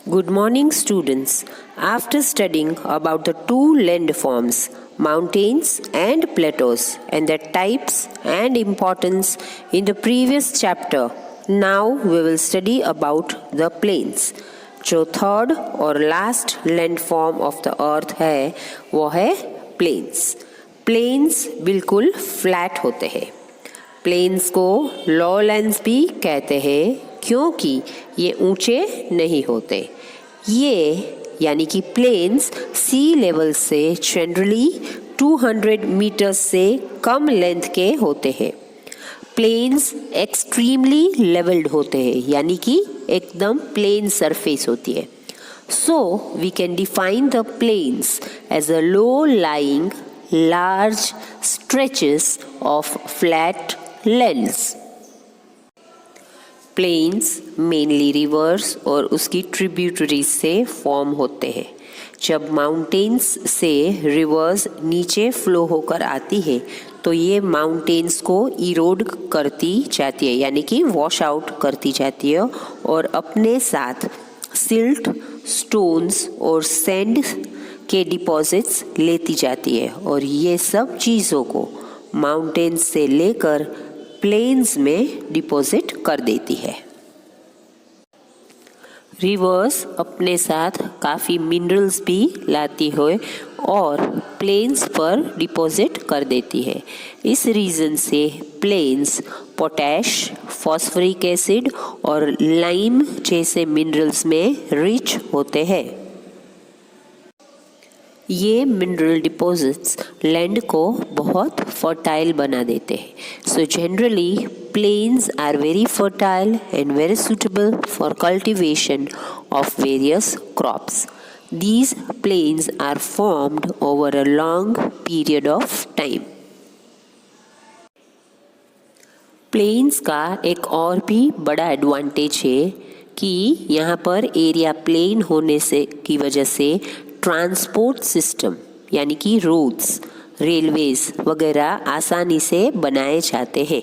Good morning, students. After studying about the two landforms, mountains and plateaus, and their types and importance in the previous chapter, now we will study about the plains. जो third और last landform of the earth है वो है planes. Planes बिल्कुल flat होते हैं. Planes को लॉलैंड्स भी कहते हैं क्योंकि ये ऊंचे नहीं होते. ये यानी कि प्लेन्स सी लेवल से जनरली 200 मीटर से कम लेंथ के होते हैं. प्लेन्स एक्सट्रीमली लेवल्ड होते हैं यानी कि एकदम प्लेन सरफेस होती है. So we can define the plains as a low lying large stretches of flat lands. Plains mainly rivers और उसकी ट्रिब्यूटरीज से फॉर्म होते हैं. जब माउंटेन्स से रिवर्स नीचे फ्लो होकर आती है तो ये माउंटेन्स को इरोड करती जाती है यानी कि वॉश आउट करती जाती है और अपने साथ सिल्ट, स्टोन्स और सैंड के डिपॉजिट्स लेती जाती है और ये सब चीज़ों को माउंटेन्स से लेकर प्लेन्स में डिपॉजिट कर देती है. रिवर्स अपने साथ काफ़ी मिनरल्स भी लाती है और प्लेन्स पर डिपॉजिट कर देती है. इस रीज़न से प्लेन्स पोटैश, फॉस्फोरिक एसिड और लाइम जैसे मिनरल्स में रिच होते हैं. ये मिनरल डिपॉजिट्स लैंड को बहुत फर्टाइल बना देते हैं. So generally plains are very fertile and very suitable for cultivation of various crops. These plains are formed over a long period of time. Plains का एक और भी बड़ा एडवांटेज है कि यहाँ पर एरिया प्लेन होने से की वजह से ट्रांसपोर्ट सिस्टम यानी कि रोड्स, रेलवेज वगैरह आसानी से बनाए जाते हैं.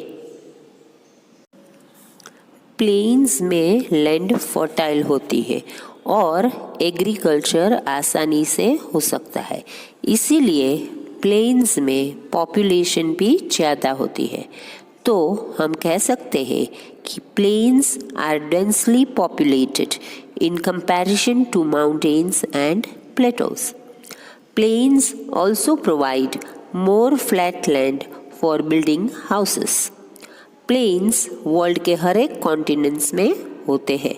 प्लेन्स में लैंड फर्टाइल होती है और एग्रीकल्चर आसानी से हो सकता है. इसीलिए प्लेन्स में पॉपुलेशन भी ज़्यादा होती है. तो हम कह सकते हैं कि plains are densely populated in comparison to mountains and plateaus. Plains also provide more flat land for building houses. Plains world के हर एक कॉन्टिनेंट्स में होते हैं.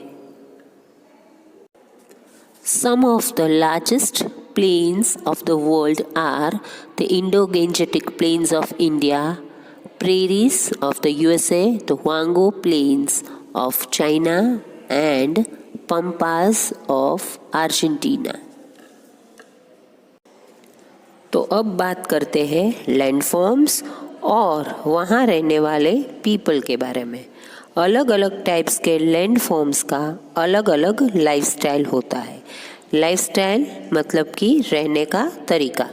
Some of the largest plains of the world are the Indo-Gangetic Plains of India, prairies of the USA, the Huanghe Plains of China and Pampas of Argentina. तो अब बात करते हैं लैंडफॉर्म्स और वहाँ रहने वाले पीपल के बारे में. अलग अलग टाइप्स के लैंडफॉर्म्स का अलग अलग लाइफस्टाइल होता है. लाइफस्टाइल मतलब कि रहने का तरीका.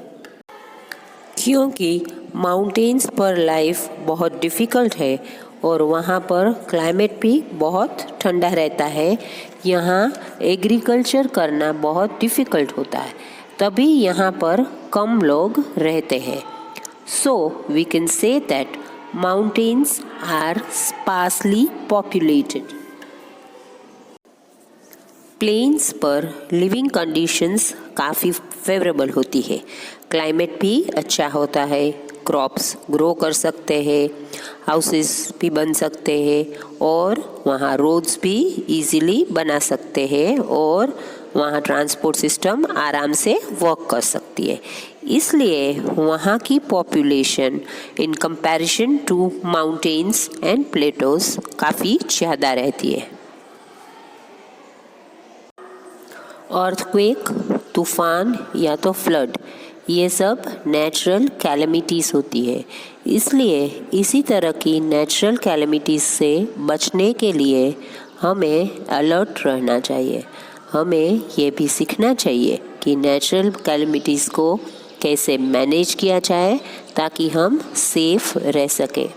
क्योंकि माउंटेन्स पर लाइफ बहुत डिफ़िकल्ट है और वहाँ पर क्लाइमेट भी बहुत ठंडा रहता है, यहाँ एग्रीकल्चर करना बहुत डिफ़िकल्ट होता है, तभी यहाँ पर कम लोग रहते हैं. So we can say that mountains are sparsely populated. Plains पर लिविंग कंडीशंस काफ़ी फेवरेबल होती है. क्लाइमेट भी अच्छा होता है, क्रॉप्स ग्रो कर सकते हैं, हाउसेस भी बन सकते हैं और वहाँ रोड्स भी इजीली बना सकते हैं और वहाँ ट्रांसपोर्ट सिस्टम आराम से वर्क कर सकती है. इसलिए वहाँ की population in comparison to mountains and plateaus काफ़ी ज़्यादा रहती है. अर्थक्वेक, तूफान या तो फ्लड, ये सब नेचुरल कैलेमिटीज़ होती है. इसलिए इसी तरह की नेचुरल कैलेमिटीज़ से बचने के लिए हमें अलर्ट रहना चाहिए. हमें ये भी सीखना चाहिए कि नेचुरल कैलेमिटीज़ को कैसे मैनेज किया जाए ताकि हम सेफ रह सकें.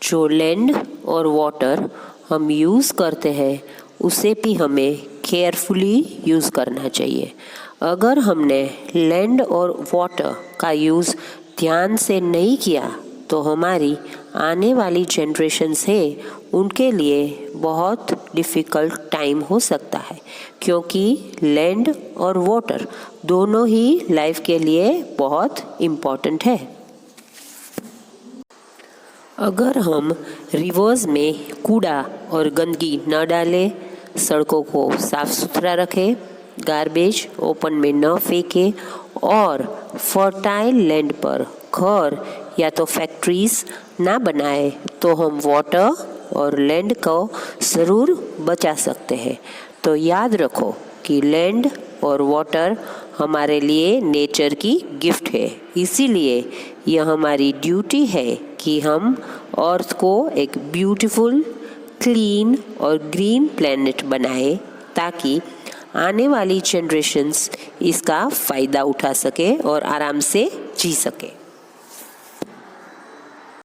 जो लैंड और वाटर हम यूज़ करते हैं उसे भी हमें केयरफुली यूज़ करना चाहिए। अगर हमने लैंड और वाटर का यूज़ ध्यान से नहीं किया तो हमारी आने वाली जनरेशन्स है उनके लिए बहुत डिफ़िकल्ट टाइम हो सकता है, क्योंकि लैंड और वाटर दोनों ही लाइफ के लिए बहुत इम्पॉर्टेंट है। अगर हम रिवर्स में कूड़ा और गंदगी न डालें, सड़कों को साफ सुथरा रखें, गार्बेज ओपन में न फेंकें और फर्टाइल लैंड पर घर या तो फैक्ट्रीज ना बनाए तो हम वाटर और लैंड को ज़रूर बचा सकते हैं। तो याद रखो कि लैंड और वाटर हमारे लिए नेचर की गिफ्ट है, इसीलिए यह हमारी ड्यूटी है कि हम अर्थ को एक ब्यूटीफुल, क्लीन और ग्रीन प्लेनेट बनाए ताकि आने वाली जनरेशन्स इसका फ़ायदा उठा सके और आराम से जी सके।